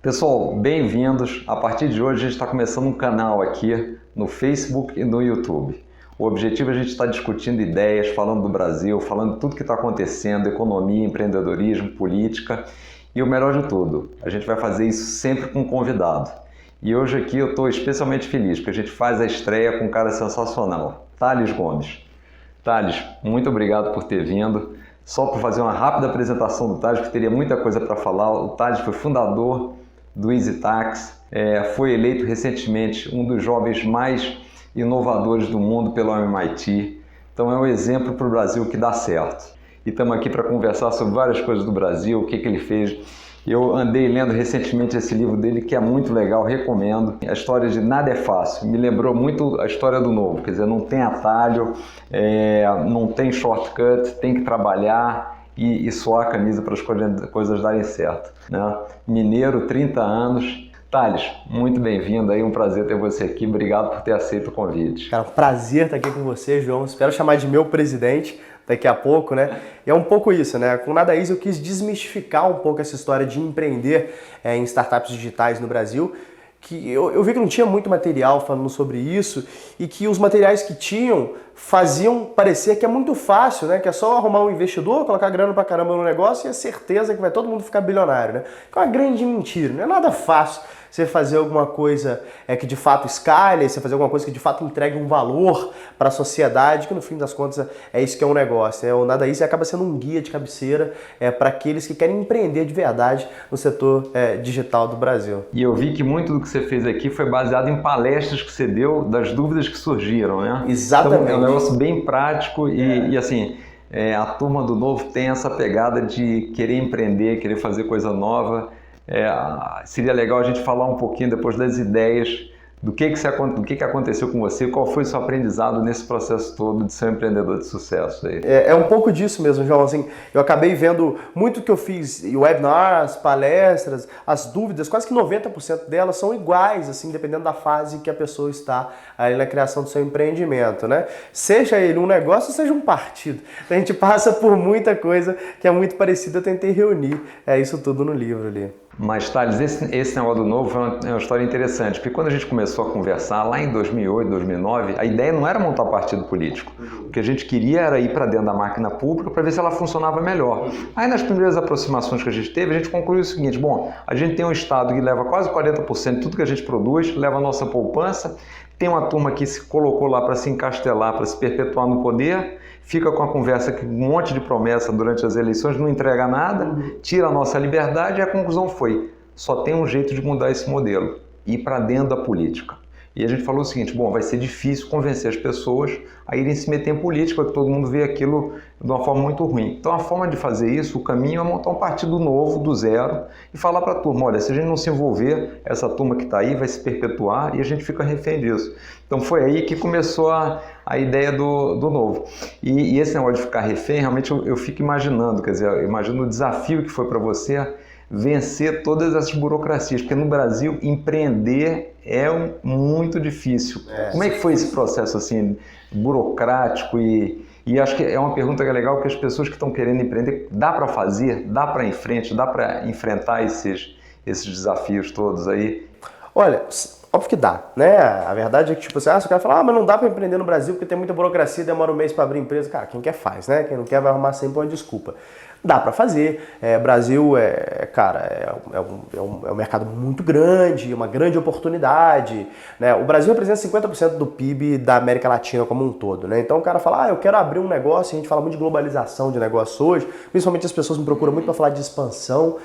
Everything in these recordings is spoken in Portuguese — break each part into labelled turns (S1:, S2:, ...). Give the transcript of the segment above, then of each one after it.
S1: Pessoal, bem-vindos. A partir de hoje a gente está começando um canal aqui no Facebook e no YouTube. O objetivo é a gente estar discutindo ideias, falando do Brasil, falando de tudo que está acontecendo, economia, empreendedorismo, política e o melhor de tudo, a gente vai fazer isso sempre com um convidado. E hoje aqui eu estou especialmente feliz porque a gente faz a estreia com um cara sensacional, Thales Gomes. Thales, muito obrigado por ter vindo. Só para fazer uma rápida apresentação do Thales, porque teria muita coisa para falar. O Thales foi fundador do EasyTax, foi eleito recentemente um dos jovens mais inovadores do mundo pelo MIT. Então é um exemplo para o Brasil que dá certo. E estamos aqui para conversar sobre várias coisas do Brasil, o que ele fez. Eu andei lendo recentemente esse livro dele, que é muito legal, recomendo. A história de Nada é Fácil, me lembrou muito a história do Novo, quer dizer, não tem atalho, não tem shortcut, tem que trabalhar e suar a camisa para as coisas darem certo, né? Mineiro, 30 anos. Thales, muito bem-vindo aí, um prazer ter você aqui, obrigado por ter aceito o convite.
S2: Cara, prazer estar aqui com você, João, espero chamar de meu presidente daqui a pouco, né? E é um pouco isso, né? Com Nada Easy eu quis desmistificar um pouco essa história de empreender em startups digitais no Brasil, que eu vi que não tinha muito material falando sobre isso e que os materiais que tinham faziam parecer que é muito fácil, né? Que é só arrumar um investidor, colocar grana pra caramba no negócio e é certeza que vai todo mundo ficar bilionário, né? Que é uma grande mentira, não é nada fácil você fazer alguma coisa que de fato escale, você fazer alguma coisa que de fato entregue um valor para a sociedade, que no fim das contas é isso que é um negócio, né? O Nada Easy acaba sendo um guia de cabeceira para aqueles que querem empreender de verdade no setor digital do Brasil.
S1: E eu vi que muito do que você fez aqui foi baseado em palestras que você deu, das dúvidas que surgiram, né?
S2: Exatamente.
S1: Então, é um negócio bem prático e assim, a turma do Novo tem essa pegada de querer empreender, querer fazer coisa nova. Seria legal a gente falar um pouquinho depois das ideias, do que aconteceu com você, qual foi o seu aprendizado nesse processo todo de ser um empreendedor de sucesso aí.
S2: É um pouco disso mesmo, João. Assim, eu acabei vendo muito que eu fiz, webinars, palestras, as dúvidas, quase que 90% delas são iguais, assim, dependendo da fase que a pessoa está aí na criação do seu empreendimento, né? Seja ele um negócio, seja um partido. A gente passa por muita coisa que é muito parecida, eu tentei reunir isso tudo no livro ali.
S1: Mas, Thales, esse negócio do Novo é uma história interessante, porque quando a gente começou a conversar lá em 2008, 2009, a ideia não era montar partido político. O que a gente queria era ir para dentro da máquina pública para ver se ela funcionava melhor. Aí, nas primeiras aproximações que a gente teve, a gente concluiu o seguinte: bom, a gente tem um Estado que leva quase 40% de tudo que a gente produz, leva a nossa poupança, tem uma turma que se colocou lá para se encastelar, para se perpetuar no poder, fica com a conversa com um monte de promessa durante as eleições, não entrega nada, tira a nossa liberdade e a conclusão foi: só tem um jeito de mudar esse modelo, ir para dentro da política. E a gente falou o seguinte: bom, vai ser difícil convencer as pessoas a irem se meter em política, porque todo mundo vê aquilo de uma forma muito ruim. Então a forma de fazer isso, o caminho é montar um partido novo, do zero, e falar para a turma: olha, se a gente não se envolver, essa turma que está aí vai se perpetuar e a gente fica refém disso. Então foi aí que começou a ideia do Novo. E esse negócio de ficar refém, realmente eu fico imaginando, quer dizer, eu imagino o desafio que foi para você vencer todas essas burocracias, porque no Brasil empreender é muito difícil. Como é que foi esse processo assim, burocrático e acho que é uma pergunta que é legal, porque as pessoas que estão querendo empreender, dá para fazer, dá para ir em frente, dá para enfrentar esses desafios todos aí?
S2: Olha, óbvio que dá, né? A verdade é que, tipo assim, se o cara fala, mas não dá para empreender no Brasil porque tem muita burocracia, demora um mês para abrir empresa. Cara, quem quer faz, né? Quem não quer vai arrumar sempre uma desculpa. Dá para fazer. Brasil é um mercado muito grande, uma grande oportunidade, né? O Brasil representa 50% do PIB da América Latina como um todo, né? Então o cara fala, eu quero abrir um negócio, a gente fala muito de globalização de negócio hoje, principalmente as pessoas me procuram muito para falar de expansão,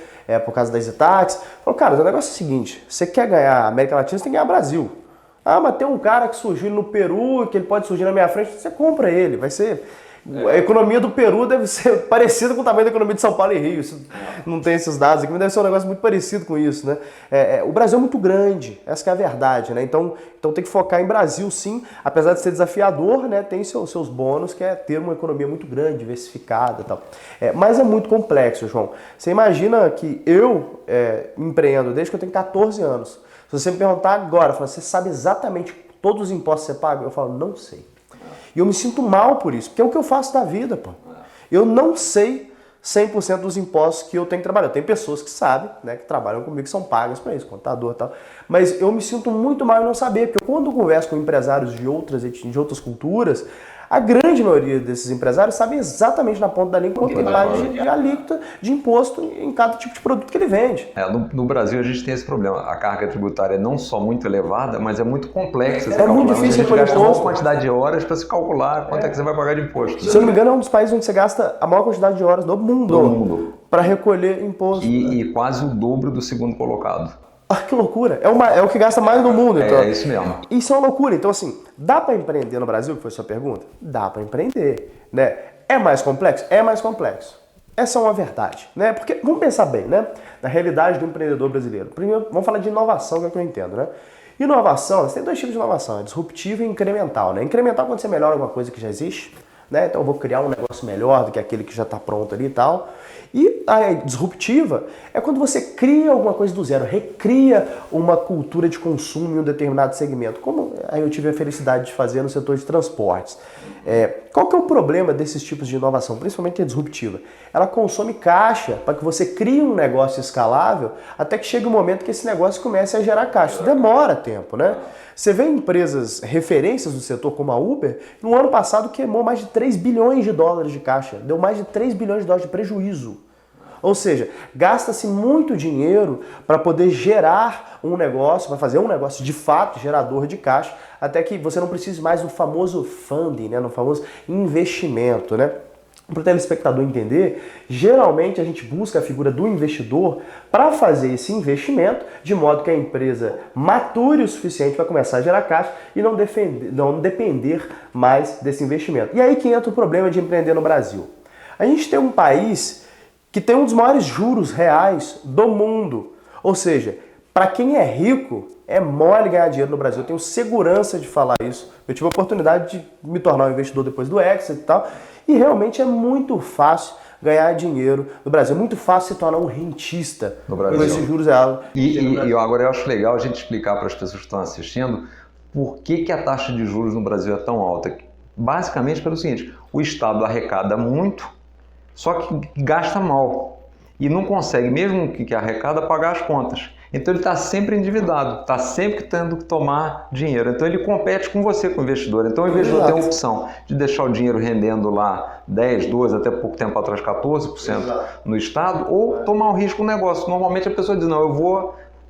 S2: por causa da EasyTax. Eu falo, cara, o negócio é o seguinte: você quer ganhar a América Latina, você tem que ganhar o Brasil. Mas tem um cara que surgiu no Peru, que ele pode surgir na minha frente, você compra ele, vai ser... A economia do Peru deve ser parecida com o tamanho da economia de São Paulo e Rio. Isso, não tem esses dados aqui, mas deve ser um negócio muito parecido com isso, né? O Brasil é muito grande, essa que é a verdade, né? Então tem que focar em Brasil, sim, apesar de ser desafiador, né? Tem seus bônus, que é ter uma economia muito grande, diversificada e tal. Mas é muito complexo, João. Você imagina que eu empreendo desde que eu tenho 14 anos. Se você me perguntar agora, você sabe exatamente todos os impostos que você paga? Eu falo, não sei. E eu me sinto mal por isso, porque é o que eu faço da vida, pô. Eu não sei 100% dos impostos que eu tenho que trabalhar. Tem pessoas que sabem, né, que trabalham comigo, que são pagas para isso, contador e tal. Mas eu me sinto muito mal em não saber, porque quando eu converso com empresários de outras culturas, a grande maioria desses empresários sabem exatamente na ponta da língua quanto ele paga de alíquota de imposto em cada tipo de produto que ele vende.
S1: No Brasil a gente tem esse problema. A carga tributária é não só muito elevada, mas é muito complexa.
S2: É muito difícil
S1: recolher imposto. A gente gasta uma quantidade de horas para se calcular quanto é que você vai pagar de imposto.
S2: Se eu não me engano, é um dos países onde você gasta a maior quantidade de horas do mundo. Para recolher imposto.
S1: E quase o dobro do segundo colocado.
S2: Ah, que loucura! É o que gasta mais no mundo, então.
S1: É isso mesmo.
S2: Isso é uma loucura. Então, assim, dá para empreender no Brasil, que foi a sua pergunta? Dá para empreender, né? É mais complexo? É mais complexo. Essa é uma verdade, né? Porque, vamos pensar bem, né? Na realidade do empreendedor brasileiro. Primeiro, vamos falar de inovação, que é o que eu entendo, né? Inovação, você tem dois tipos de inovação, é disruptiva e incremental, né? Incremental é quando você melhora alguma coisa que já existe, né? Então eu vou criar um negócio melhor do que aquele que já está pronto ali e tal. E a disruptiva é quando você cria alguma coisa do zero, recria uma cultura de consumo em um determinado segmento, como eu tive a felicidade de fazer no setor de transportes. Qual que é o problema desses tipos de inovação, principalmente a disruptiva? Ela consome caixa para que você crie um negócio escalável até que chegue o momento que esse negócio comece a gerar caixa. Isso demora tempo, né? Você vê empresas referências do setor como a Uber, no ano passado queimou mais de 3 bilhões de dólares de caixa, deu mais de 3 bilhões de dólares de prejuízo. Ou seja, gasta-se muito dinheiro para poder gerar um negócio, para fazer um negócio de fato gerador de caixa, até que você não precise mais do famoso funding, né, no famoso investimento, né? Para o telespectador entender, geralmente a gente busca a figura do investidor para fazer esse investimento de modo que a empresa mature o suficiente para começar a gerar caixa e não depender mais desse investimento. E aí que entra o problema de empreender no Brasil. A gente tem um país que tem um dos maiores juros reais do mundo. Ou seja, para quem é rico, é mole ganhar dinheiro no Brasil. Eu tenho segurança de falar isso. Eu tive a oportunidade de me tornar um investidor depois do exit e tal. E realmente é muito fácil ganhar dinheiro no Brasil. É muito fácil se tornar um rentista com esses juros reais.
S1: E agora eu acho legal a gente explicar para as pessoas que estão assistindo por que a taxa de juros no Brasil é tão alta. Basicamente pelo seguinte, o Estado arrecada muito, só que gasta mal e não consegue, mesmo que arrecada, pagar as contas. Então ele está sempre endividado, está sempre tendo que tomar dinheiro. Então ele compete com você, com o investidor. Então o investidor tem a opção de deixar o dinheiro rendendo lá 10, 12, até pouco tempo atrás 14% no Estado, ou tomar o risco no negócio. Normalmente a pessoa diz, não,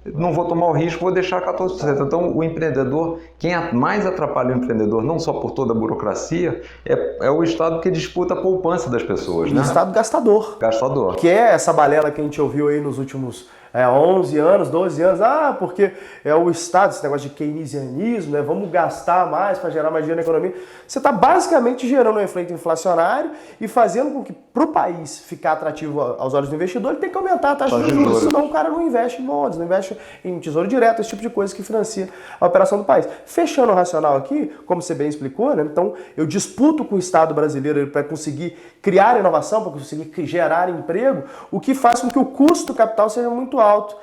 S1: não vou tomar o risco, vou deixar 14%. Então o empreendedor, quem mais atrapalha o empreendedor, não só por toda a burocracia, é o Estado que disputa a poupança das pessoas.
S2: O Estado gastador.
S1: Gastador.
S2: Que é essa balela que a gente ouviu aí nos últimos 11 anos, 12 anos, porque é o Estado, esse negócio de keynesianismo, né? Vamos gastar mais para gerar mais dinheiro na economia. Você está basicamente gerando um efeito inflacionário e fazendo com que, para o país ficar atrativo aos olhos do investidor, ele tem que aumentar a taxa de juros, senão o cara não investe em bonds, não investe em tesouro direto, esse tipo de coisa que financia a operação do país. Fechando o racional aqui, como você bem explicou, né? Então eu disputo com o Estado brasileiro para conseguir criar inovação, para conseguir gerar emprego, o que faz com que o custo do capital seja muito alto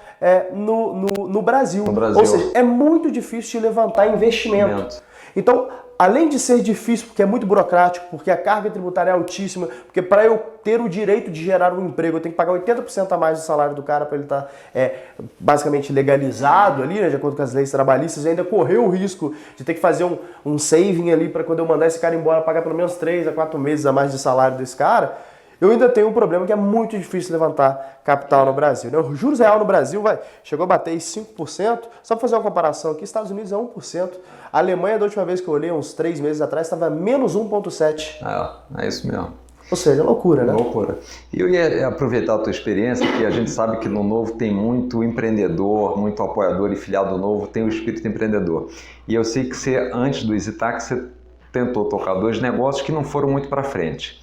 S2: no Brasil. Ou seja, é muito difícil de levantar investimento. Então, além de ser difícil, porque é muito burocrático, porque a carga tributária é altíssima, porque para eu ter o direito de gerar um emprego, eu tenho que pagar 80% a mais do salário do cara para ele estar basicamente legalizado ali, né, de acordo com as leis trabalhistas, e ainda correr o risco de ter que fazer um saving ali para quando eu mandar esse cara embora, pagar pelo menos 3 a 4 meses a mais de salário desse cara. Eu ainda tenho um problema que é muito difícil levantar capital no Brasil, né? O juros real no Brasil chegou a bater 5%. Só para fazer uma comparação aqui, Estados Unidos é 1%. A Alemanha, da última vez que eu olhei, uns 3 meses atrás, estava menos 1,7%.
S1: É isso mesmo.
S2: Ou seja, é loucura, né?
S1: Loucura. E eu ia aproveitar a tua experiência, que a gente sabe que no Novo tem muito empreendedor, muito apoiador e filiado do Novo, tem o espírito empreendedor. E eu sei que você, antes do EasyTax, você tentou tocar 2 negócios que não foram muito para frente.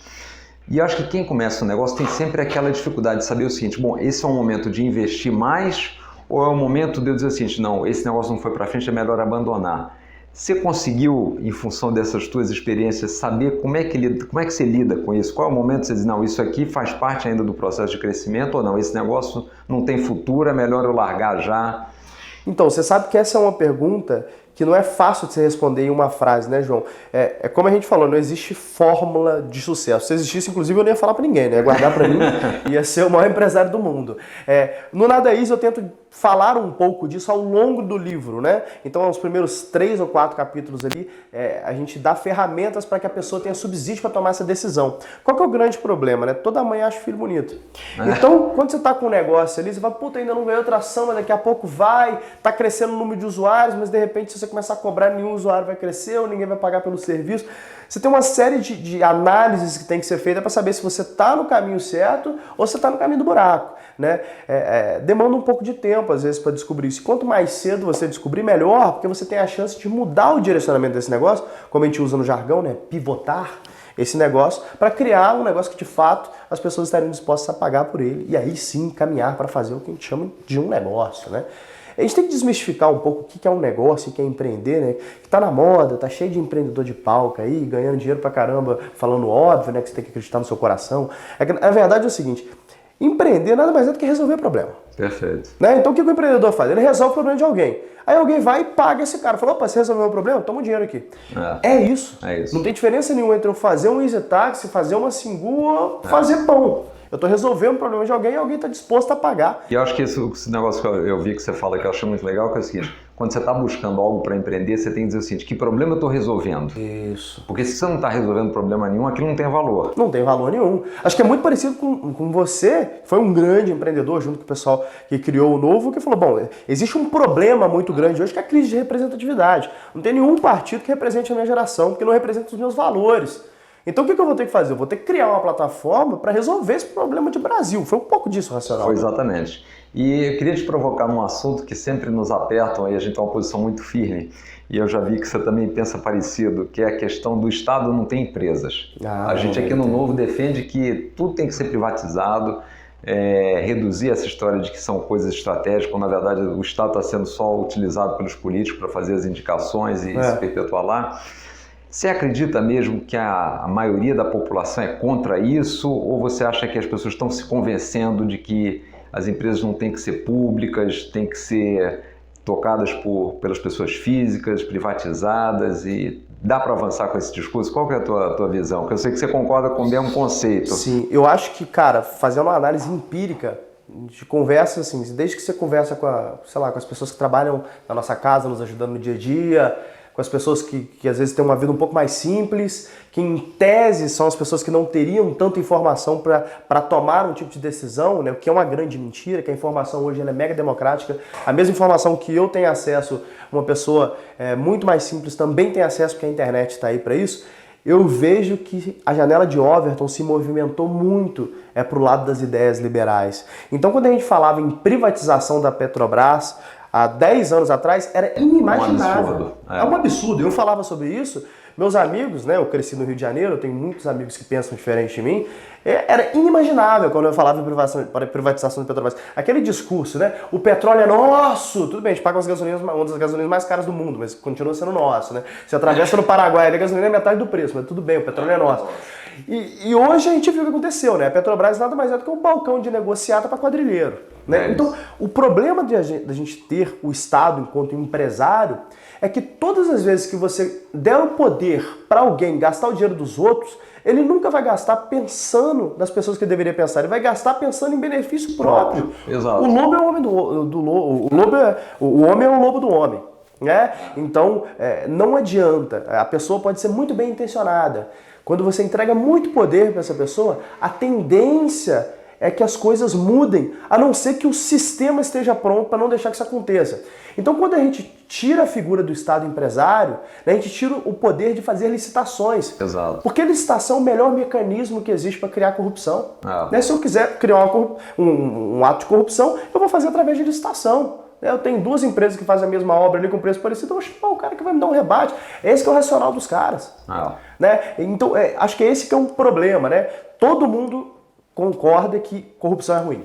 S1: E eu acho que quem começa um negócio tem sempre aquela dificuldade de saber o seguinte, bom, esse é um momento de investir mais ou é um momento de eu dizer o seguinte, não, esse negócio não foi para frente, é melhor abandonar. Você conseguiu, em função dessas tuas experiências, saber como é que você lida com isso? Qual é o momento que você diz, não, isso aqui faz parte ainda do processo de crescimento ou não, esse negócio não tem futuro, é melhor eu largar já?
S2: Então, você sabe que essa é uma pergunta que não é fácil de você responder em uma frase, né, João? É como a gente falou, não existe fórmula de sucesso. Se existisse, inclusive, eu não ia falar para ninguém, né? Ia guardar para mim, ia ser o maior empresário do mundo. No Nada é Isso, eu tento falar um pouco disso ao longo do livro, né? Então, os primeiros 3 ou 4 capítulos ali, a gente dá ferramentas para que a pessoa tenha subsídio para tomar essa decisão. Qual que é o grande problema, né? Toda mãe acha o filho bonito. Então, quando você está com um negócio ali, você fala, puta, ainda não ganhou tração, mas daqui a pouco vai, tá crescendo o número de usuários, mas de repente, se você começar a cobrar, nenhum usuário vai crescer ou ninguém vai pagar pelo serviço. Você tem uma série de análises que tem que ser feita para saber se você está no caminho certo ou se está no caminho do buraco, né? Demanda um pouco de tempo, às vezes, para descobrir isso. Quanto mais cedo você descobrir, melhor, porque você tem a chance de mudar o direcionamento desse negócio, como a gente usa no jargão, né? Pivotar esse negócio para criar um negócio que, de fato, as pessoas estariam dispostas a pagar por ele e aí sim caminhar para fazer o que a gente chama de um negócio, né? A gente tem que desmistificar um pouco o que é um negócio, o que é empreender, né? Que tá na moda, tá cheio de empreendedor de palco aí, ganhando dinheiro pra caramba, falando óbvio, né? Que você tem que acreditar no seu coração. A verdade é o seguinte, empreender nada mais é do que resolver problema.
S1: Perfeito.
S2: Né? Então o que o empreendedor faz? Ele resolve o problema de alguém. Aí alguém vai e paga esse cara. Falou, opa, você resolveu o problema? Toma o dinheiro aqui. É isso. Não tem diferença nenhuma entre eu fazer um easy taxi, fazer uma Singu ou fazer pão. Eu estou resolvendo o problema de alguém e alguém está disposto a pagar.
S1: E eu acho que esse negócio que eu vi que você fala que eu achei muito legal, que é o seguinte, quando você está buscando algo para empreender, você tem que dizer o seguinte, que problema eu estou resolvendo?
S2: Isso.
S1: Porque se você não está resolvendo problema nenhum, aquilo não tem valor.
S2: Não tem valor nenhum. Acho que é muito parecido com você, foi um grande empreendedor junto com o pessoal que criou o Novo, que falou, bom, existe um problema muito grande hoje que é a crise de representatividade. Não tem nenhum partido que represente a minha geração, porque não representa os meus valores. Então o que eu vou ter que fazer? Eu vou ter que criar uma plataforma para resolver esse problema de Brasil. Foi um pouco disso o racional.
S1: Foi exatamente. E eu queria te provocar num assunto que sempre nos apertam e a gente tem uma posição muito firme. E eu já vi que você também pensa parecido, que é a questão do Estado não ter empresas. A gente aqui no Novo defende que tudo tem que ser privatizado, reduzir essa história de que são coisas estratégicas, quando na verdade o Estado está sendo só utilizado pelos políticos para fazer as indicações e se perpetuar lá. Você acredita mesmo que a maioria da população é contra isso ou você acha que as pessoas estão se convencendo de que as empresas não têm que ser públicas, têm que ser tocadas pelas pessoas físicas, privatizadas e dá para avançar com esse discurso? Qual que é a tua visão? Porque eu sei que você concorda com o mesmo conceito.
S2: Sim, eu acho que, cara, fazendo uma análise empírica de conversa, assim, desde que você conversa com as pessoas que trabalham na nossa casa, nos ajudando no dia a dia, com as pessoas que às vezes têm uma vida um pouco mais simples, que em tese são as pessoas que não teriam tanta informação para tomar um tipo de decisão, né? O que é uma grande mentira, que a informação hoje ela é mega democrática. A mesma informação que eu tenho acesso, uma pessoa muito mais simples também tem acesso, porque a internet está aí para isso. Eu vejo que a janela de Overton se movimentou muito para o lado das ideias liberais. Então, quando a gente falava em privatização da Petrobras, há 10 anos atrás, era inimaginável. É um absurdo. Eu falava sobre isso, meus amigos, né? Eu cresci no Rio de Janeiro, eu tenho muitos amigos que pensam diferente de mim. Era inimaginável quando eu falava em privatização da Petrobras. Aquele discurso, né? O petróleo é nosso. Tudo bem, a gente paga uma das gasolinas mais caras do mundo, mas continua sendo nosso, né? Você atravessa no Paraguai, a gasolina é metade do preço, mas tudo bem, o petróleo é nosso. E hoje a gente viu o que aconteceu, né? A Petrobras nada mais é do que um balcão de negociata para quadrilheiro. Né? Então, o problema da gente ter o Estado enquanto empresário é que todas as vezes que você der o poder para alguém gastar o dinheiro dos outros, ele nunca vai gastar pensando nas pessoas que ele deveria pensar, ele vai gastar pensando em benefício próprio.
S1: Exato.
S2: O lobo é o homem do lobo, o homem é o lobo do homem. Né? Então, não adianta, a pessoa pode ser muito bem intencionada. Quando você entrega muito poder para essa pessoa, a tendência é que as coisas mudem, a não ser que o sistema esteja pronto para não deixar que isso aconteça. Então, quando a gente tira a figura do Estado empresário, né, a gente tira o poder de fazer licitações.
S1: Exato.
S2: Porque licitação é o melhor mecanismo que existe para criar corrupção. Né? Se eu quiser criar um ato de corrupção, eu vou fazer através de licitação. Eu tenho 2 empresas que fazem a mesma obra ali com preço parecido, eu vou chamar o cara que vai me dar um rebate. Esse que é o racional dos caras. Né? Então, acho que esse que é um problema. Né? Todo mundo concorda que corrupção é ruim.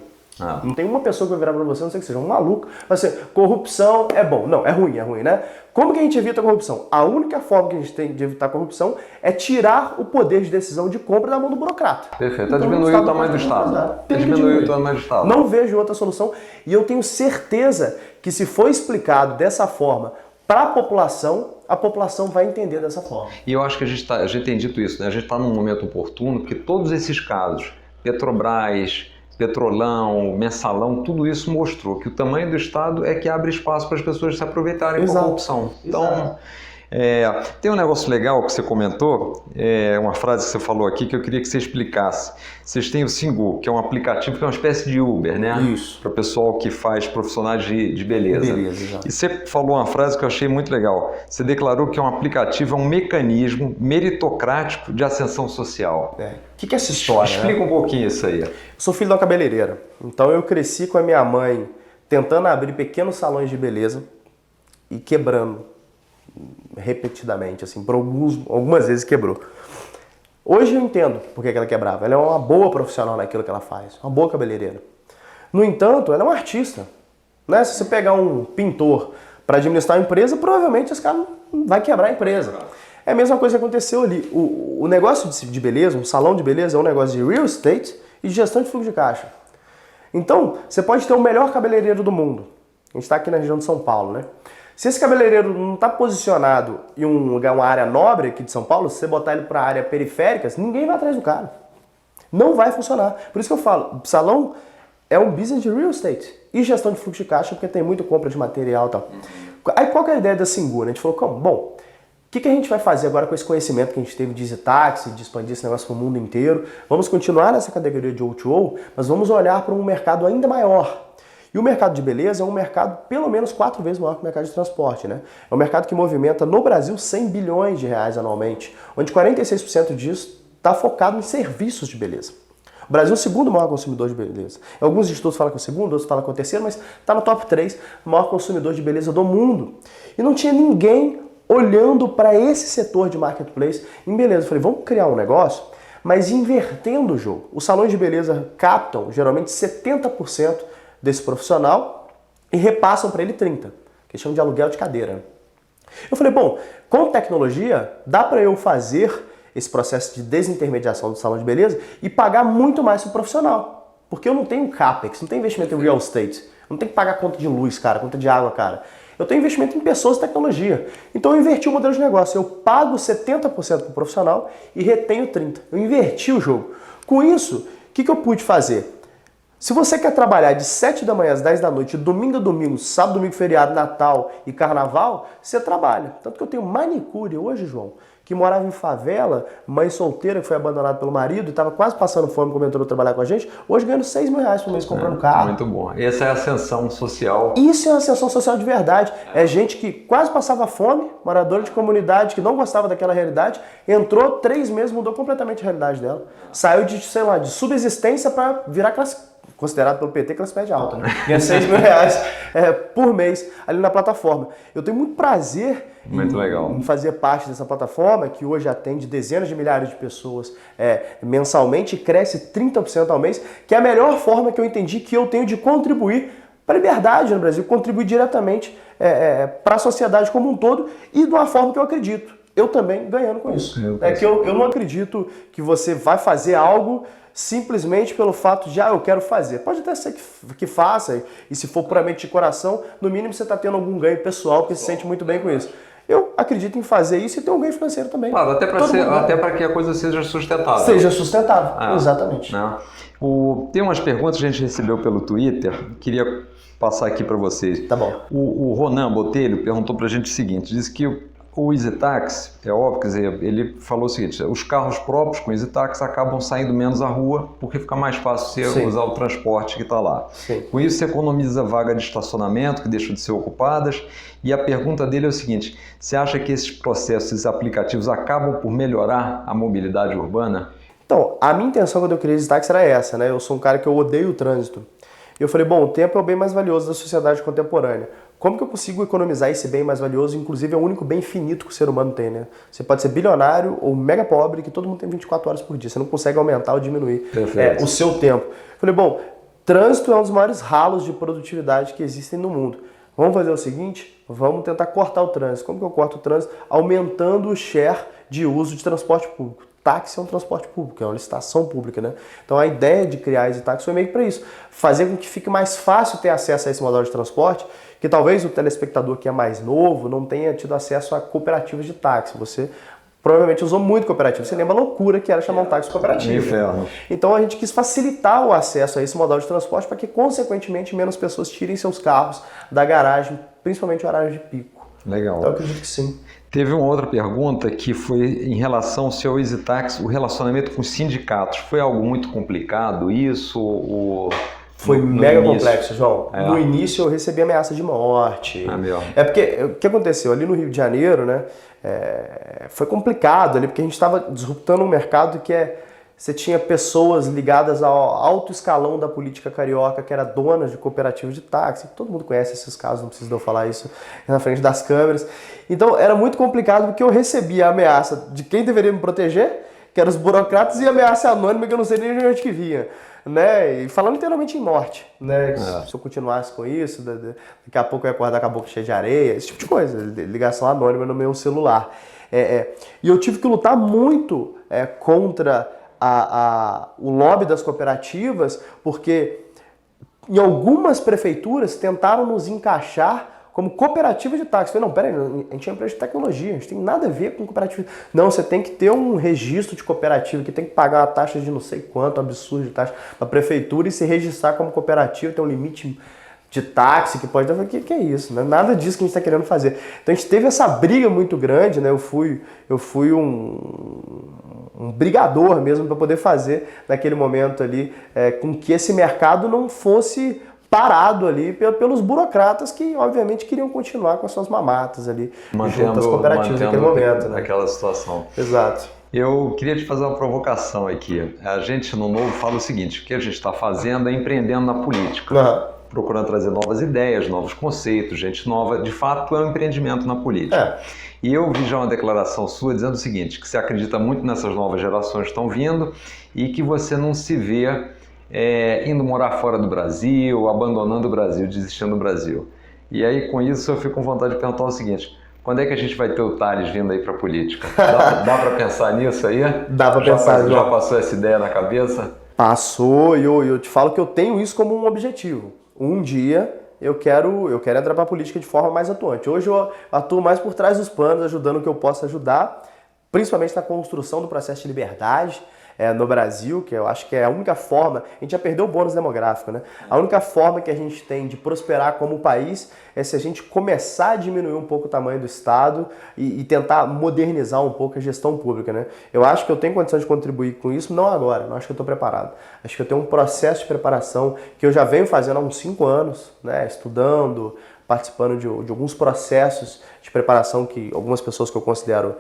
S2: Não tem uma pessoa que vai virar pra você, não sei que seja um maluco, vai ser, corrupção é bom. Não, é ruim, né? Como que a gente evita a corrupção? A única forma que a gente tem de evitar a corrupção é tirar o poder de decisão de compra da mão do burocrata.
S1: Perfeito, diminuir o tamanho do Estado. Diminuir o tamanho do Estado.
S2: Não vejo outra solução e eu tenho certeza que se for explicado dessa forma para a população vai entender dessa forma.
S1: E eu acho que a gente tem dito isso, né? A gente está num momento oportuno, porque todos esses casos, Petrobras, Petrolão, Mensalão, tudo isso mostrou que o tamanho do Estado é que abre espaço para as pessoas se aproveitarem da corrupção. Então, tem um negócio legal que você comentou, uma frase que você falou aqui que eu queria que você explicasse. Vocês têm o Singu, que é um aplicativo que é uma espécie de Uber, né?
S2: Isso.
S1: Para o pessoal que faz profissionais de beleza. E você falou uma frase que eu achei muito legal. Você declarou que é um aplicativo, é um mecanismo meritocrático de ascensão social.
S2: O que é essa história?
S1: Explica um pouquinho isso aí.
S2: Eu sou filho de uma cabeleireira, então eu cresci com a minha mãe tentando abrir pequenos salões de beleza e quebrando repetidamente, assim, por algumas vezes quebrou. Hoje eu entendo por que ela quebrava. Ela é uma boa profissional naquilo que ela faz, uma boa cabeleireira. No entanto, ela é uma artista, né? Se você pegar um pintor para administrar uma empresa, provavelmente esse cara vai quebrar a empresa. É a mesma coisa que aconteceu ali. O negócio de beleza, um salão de beleza, é um negócio de real estate e de gestão de fluxo de caixa. Então, você pode ter o melhor cabeleireiro do mundo. A gente está aqui na região de São Paulo, né? Se esse cabeleireiro não está posicionado em um lugar, uma área nobre aqui de São Paulo, se você botar ele para a área periférica, ninguém vai atrás do cara. Não vai funcionar. Por isso que eu falo, salão é um business de real estate e gestão de fluxo de caixa, porque tem muita compra de material e tal. Aí qual que é a ideia da Singu? A gente falou, como? Bom, o que a gente vai fazer agora com esse conhecimento que a gente teve de EasyTax, de expandir esse negócio para o mundo inteiro? Vamos continuar nessa categoria de O2O, mas vamos olhar para um mercado ainda maior. E o mercado de beleza é um mercado pelo menos 4 vezes maior que o mercado de transporte, né? É um mercado que movimenta no Brasil 100 bilhões de reais anualmente, onde 46% disso está focado em serviços de beleza. O Brasil é o segundo maior consumidor de beleza. Alguns estudos falam que é o segundo, outros falam que é o terceiro, mas está no top 3, maior consumidor de beleza do mundo. E não tinha ninguém olhando para esse setor de marketplace em beleza. Eu falei, vamos criar um negócio, mas invertendo o jogo. Os salões de beleza captam geralmente 70% desse profissional e repassam para ele 30%, que eles chamam de aluguel de cadeira. Eu falei, bom, com tecnologia dá para eu fazer esse processo de desintermediação do salão de beleza e pagar muito mais para o profissional, porque eu não tenho capex, não tenho investimento em real estate, não tenho que pagar conta de luz, cara, conta de água, cara. Eu tenho investimento em pessoas e tecnologia. Então eu inverti o modelo de negócio, eu pago 70% para o profissional e retenho 30%. Eu inverti o jogo. Com isso, o que eu pude fazer? Se você quer trabalhar de 7 da manhã às 10 da noite, domingo a domingo, sábado, domingo, feriado, Natal e Carnaval, você trabalha. Tanto que eu tenho manicure hoje, João, que morava em favela, mãe solteira que foi abandonada pelo marido e estava quase passando fome quando entrou trabalhar com a gente, hoje ganhando 6 mil reais por mês comprando carro.
S1: Muito bom. Essa é a ascensão social.
S2: Isso é uma ascensão social de verdade. É gente que quase passava fome, moradora de comunidade que não gostava daquela realidade, entrou 3 meses, mudou completamente a realidade dela. Saiu de, sei lá, de subsistência para virar classe, considerado pelo PT classe média alta, né? Ganha 6 mil reais por mês ali na plataforma. Eu tenho muito prazer em fazer parte dessa plataforma, que hoje atende dezenas de milhares de pessoas mensalmente e cresce 30% ao mês, que é a melhor forma que eu entendi que eu tenho de contribuir para a liberdade no Brasil, contribuir diretamente para a sociedade como um todo e de uma forma que eu acredito. Eu também ganhando com isso. Eu não acredito que você vai fazer algo simplesmente pelo fato de, eu quero fazer. Pode até ser que faça, e se for puramente de coração, no mínimo você está tendo algum ganho pessoal, que se sente muito bem com isso. Eu acredito em fazer isso e ter um ganho financeiro também.
S1: Claro, até para que a coisa seja sustentável.
S2: Seja sustentável, exatamente.
S1: Tem umas perguntas que a gente recebeu pelo Twitter, queria passar aqui para vocês.
S2: Tá bom.
S1: O Ronan Botelho perguntou para a gente o seguinte, disse que o EasyTax, é óbvio, quer dizer, ele falou o seguinte, os carros próprios com EasyTax acabam saindo menos à rua porque fica mais fácil você usar o transporte que está lá.
S2: Sim.
S1: Com isso você economiza vaga de estacionamento que deixam de ser ocupadas e a pergunta dele é o seguinte, você acha que esses processos, esses aplicativos acabam por melhorar a mobilidade urbana?
S2: Então, a minha intenção quando eu criei EasyTax era essa, né? Eu sou um cara que eu odeio o trânsito. Eu falei, bom, o tempo é o bem mais valioso da sociedade contemporânea. Como que eu consigo economizar esse bem mais valioso? Inclusive é o único bem finito que o ser humano tem, né? Você pode ser bilionário ou mega pobre, que todo mundo tem 24 horas por dia. Você não consegue aumentar ou diminuir o seu tempo. Eu falei, bom, trânsito é um dos maiores ralos de produtividade que existem no mundo. Vamos fazer o seguinte, vamos tentar cortar o trânsito. Como que eu corto o trânsito? Aumentando o share de uso de transporte público. táxi é um transporte público, é uma licitação pública, né? Então a ideia de criar a EasyTaxi foi meio que para isso, fazer com que fique mais fácil ter acesso a esse modal de transporte, que talvez o telespectador que é mais novo não tenha tido acesso a cooperativas de táxi. Você provavelmente usou muito cooperativa. Você lembra a loucura que era chamar um táxi cooperativo.
S1: Inferno.
S2: Então a gente quis facilitar o acesso a esse modal de transporte para que, consequentemente, menos pessoas tirem seus carros da garagem, principalmente no horário de pico.
S1: Legal.
S2: Então eu acredito que sim.
S1: Teve uma outra pergunta que foi em relação ao seu EasyTaxi, o relacionamento com os sindicatos. Foi algo muito complicado isso?
S2: Foi
S1: no
S2: mega
S1: início?
S2: complexo, João. No início eu recebi ameaça de morte.
S1: É
S2: porque o que aconteceu? Ali no Rio de Janeiro, né, foi complicado ali, porque a gente estava disruptando um mercado que você tinha pessoas ligadas ao alto escalão da política carioca, que era donas de cooperativas de táxi. Todo mundo conhece esses casos, não precisa eu falar isso na frente das câmeras. Então era muito complicado porque eu recebia a ameaça de quem deveria me proteger, que eram os burocratas, e a ameaça anônima que eu não sei nem de onde que vinha. Né? E falando literalmente em morte, né? Se eu continuasse com isso, daqui a pouco eu ia acordar com a boca cheia de areia, esse tipo de coisa, ligação anônima no meu celular. E eu tive que lutar muito contra o lobby das cooperativas, porque em algumas prefeituras tentaram nos encaixar como cooperativa de táxi. Eu falei, não, peraí, a gente é empresa de tecnologia, a gente tem nada a ver com cooperativa. Não, você tem que ter um registro de cooperativa, que tem que pagar uma taxa de não sei quanto, absurdo de taxa, para a prefeitura e se registrar como cooperativa, tem um limite de táxi que pode dar. Eu falei, que é isso? Não é nada disso que a gente está querendo fazer. Então a gente teve essa briga muito grande, né? Eu fui um brigador mesmo para poder fazer naquele momento ali com que esse mercado não fosse parado ali pelos burocratas que, obviamente, queriam continuar com as suas mamatas ali, junto às cooperativas naquele momento. Né?
S1: Aquela situação.
S2: Exato.
S1: Eu queria te fazer uma provocação aqui. A gente, no Novo, fala o seguinte, o que a gente está fazendo é empreendendo na política. Procurando trazer novas ideias, novos conceitos, gente nova. De fato, é um empreendimento na política. E eu vi já uma declaração sua dizendo o seguinte, que você acredita muito nessas novas gerações que estão vindo e que você não se vê indo morar fora do Brasil, abandonando o Brasil, desistindo do Brasil. E aí, com isso, eu fico com vontade de perguntar o seguinte, quando é que a gente vai ter o Thales vindo aí para a política? Dá para pensar nisso aí?
S2: Dá para pensar.
S1: Já passou essa ideia na cabeça?
S2: Passou, e eu te falo que eu tenho isso como um objetivo. Um dia eu quero entrar para a política de forma mais atuante. Hoje eu atuo mais por trás dos panos, ajudando o que eu posso ajudar, principalmente na construção do processo de liberdade no Brasil, que eu acho que é a única forma, a gente já perdeu o bônus demográfico, né? A única forma que a gente tem de prosperar como país é se a gente começar a diminuir um pouco o tamanho do Estado e tentar modernizar um pouco a gestão pública, né? Eu acho que eu tenho condição de contribuir com isso, não agora, não acho que eu estou preparado. Acho que eu tenho um processo de preparação que eu já venho fazendo há uns 5 anos, né? Estudando, participando de alguns processos de preparação que algumas pessoas que eu considero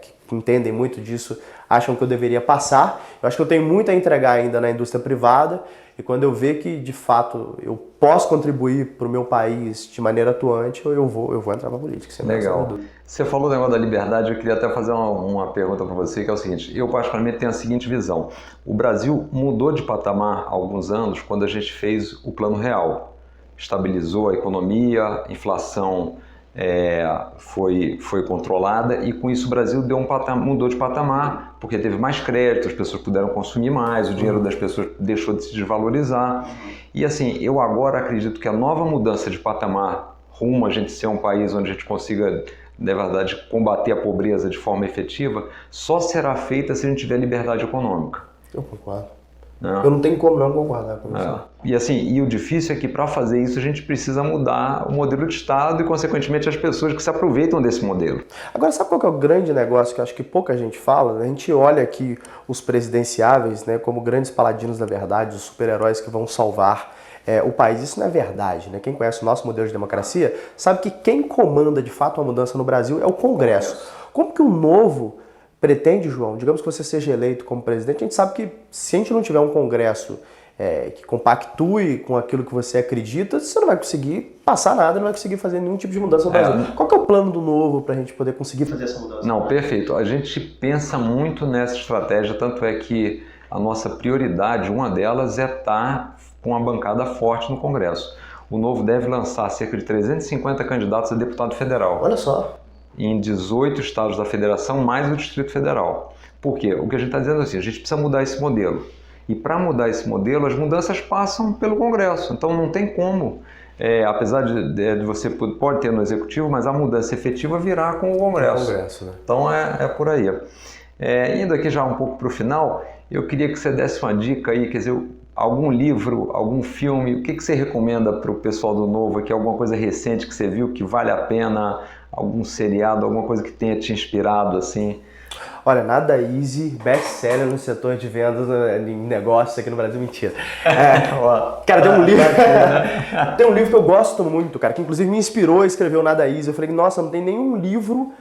S2: que entendem muito disso acham que eu deveria passar. Eu acho que eu tenho muito a entregar ainda na indústria privada e quando eu ver que de fato eu posso contribuir para o meu país de maneira atuante, eu vou entrar para a política. Sem
S1: Legal. Você falou do negócio da liberdade, eu queria até fazer uma pergunta para você, que é o seguinte, eu particularmente tenho a seguinte visão, o Brasil mudou de patamar há alguns anos quando a gente fez o Plano Real. Estabilizou a economia, inflação foi controlada e com isso o Brasil mudou de patamar, porque teve mais crédito, as pessoas puderam consumir mais, o dinheiro das pessoas deixou de se desvalorizar. E assim, eu agora acredito que a nova mudança de patamar rumo a gente ser um país onde a gente consiga, na verdade, combater a pobreza de forma efetiva, só será feita se a gente tiver liberdade econômica.
S2: Eu concordo. Eu não tenho como não concordar com isso.
S1: E assim, o difícil é que para fazer isso a gente precisa mudar o modelo de Estado e, consequentemente, as pessoas que se aproveitam desse modelo. Agora,
S2: sabe qual que é o grande negócio que eu acho que pouca gente fala? A gente olha aqui os presidenciáveis, né, como grandes paladinos da verdade, os super-heróis que vão salvar o país. Isso não é verdade, né? Quem conhece o nosso modelo de democracia sabe que quem comanda de fato a mudança no Brasil é o Congresso. Como que o Novo pretende, João, digamos que você seja eleito como presidente, a gente sabe que se a gente não tiver um Congresso que compactue com aquilo que você acredita, você não vai conseguir passar nada, não vai conseguir fazer nenhum tipo de mudança no Brasil. Qual que é o plano do Novo para a gente poder conseguir fazer essa mudança?
S1: Não, perfeito. A gente pensa muito nessa estratégia, tanto é que a nossa prioridade, uma delas, é estar com uma bancada forte no Congresso. O Novo deve lançar cerca de 350 candidatos a deputado federal.
S2: Olha só.
S1: Em 18 estados da federação, mais o Distrito Federal. Por quê? O que a gente está dizendo é assim, a gente precisa mudar esse modelo. E para mudar esse modelo, as mudanças passam pelo Congresso. Então não tem como, apesar de você pode ter no Executivo, mas a mudança efetiva virá com o Congresso.
S2: Né?
S1: Então é por aí. Indo aqui já um pouco para o final, eu queria que você desse uma dica aí, quer dizer, algum livro, algum filme, o que você recomenda para o pessoal do Novo aqui, alguma coisa recente que você viu que vale a pena, algum seriado, alguma coisa que tenha te inspirado assim?
S2: Olha, Nada Easy, best-seller no setor de vendas em negócios aqui no Brasil, mentira. Cara, tem um livro que eu gosto muito, cara, que inclusive me inspirou a escrever o Nada Easy. Eu falei, nossa, não tem nenhum livro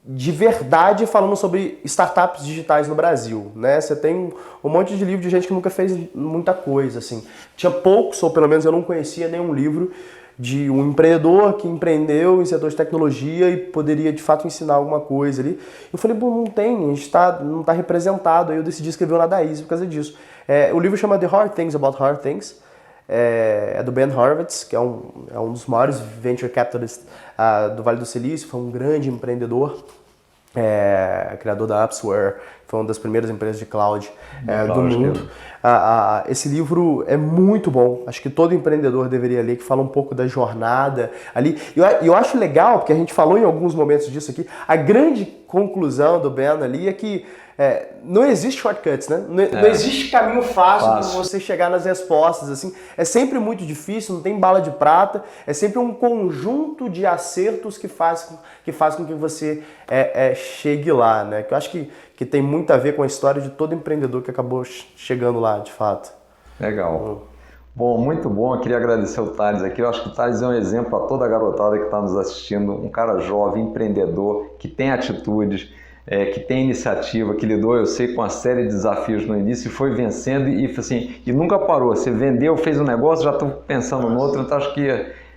S2: de verdade falando sobre startups digitais no Brasil, né? Você tem um monte de livro de gente que nunca fez muita coisa, assim. Tinha poucos, ou pelo menos eu não conhecia nenhum livro de um empreendedor que empreendeu em setor de tecnologia e poderia de fato ensinar alguma coisa ali. Eu falei, bom, não tem, a gente não está representado, aí eu decidi escrever o Nada Easy por causa disso. O livro chama The Hard Things About Hard Things, é do Ben Horowitz, que é um dos maiores venture capitalists do Vale do Silício, foi um grande empreendedor, criador da Upsware, foi uma das primeiras empresas de cloud do mundo. Esse livro é muito bom, acho que todo empreendedor deveria ler, que fala um pouco da jornada ali. E eu acho legal, porque a gente falou em alguns momentos disso aqui, a grande conclusão do Ben ali é que não existe shortcuts, né? Não existe caminho fácil para você chegar nas respostas, assim. É sempre muito difícil, não tem bala de prata, é sempre um conjunto de acertos que faz com que você chegue lá, né? Que eu acho que tem muito a ver com a história de todo empreendedor que acabou chegando lá, de fato.
S1: Legal. Bom, muito bom. Eu queria agradecer o Thales aqui. Eu acho que o Thales é um exemplo para toda a garotada que está nos assistindo. Um cara jovem, empreendedor, que tem atitudes, que tem iniciativa, que lidou, eu sei, com uma série de desafios no início e foi vencendo e nunca parou. Você vendeu, fez um negócio, já estou pensando no outro. Então acho que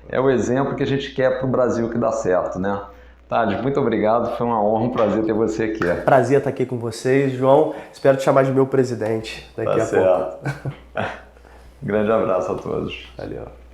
S1: é o exemplo que a gente quer para o Brasil que dá certo, né? Thales, muito obrigado. Foi uma honra, um prazer ter você aqui.
S2: Prazer estar aqui com vocês, João. Espero te chamar de meu presidente daqui a pouco.
S1: Grande abraço a todos.
S2: Valeu.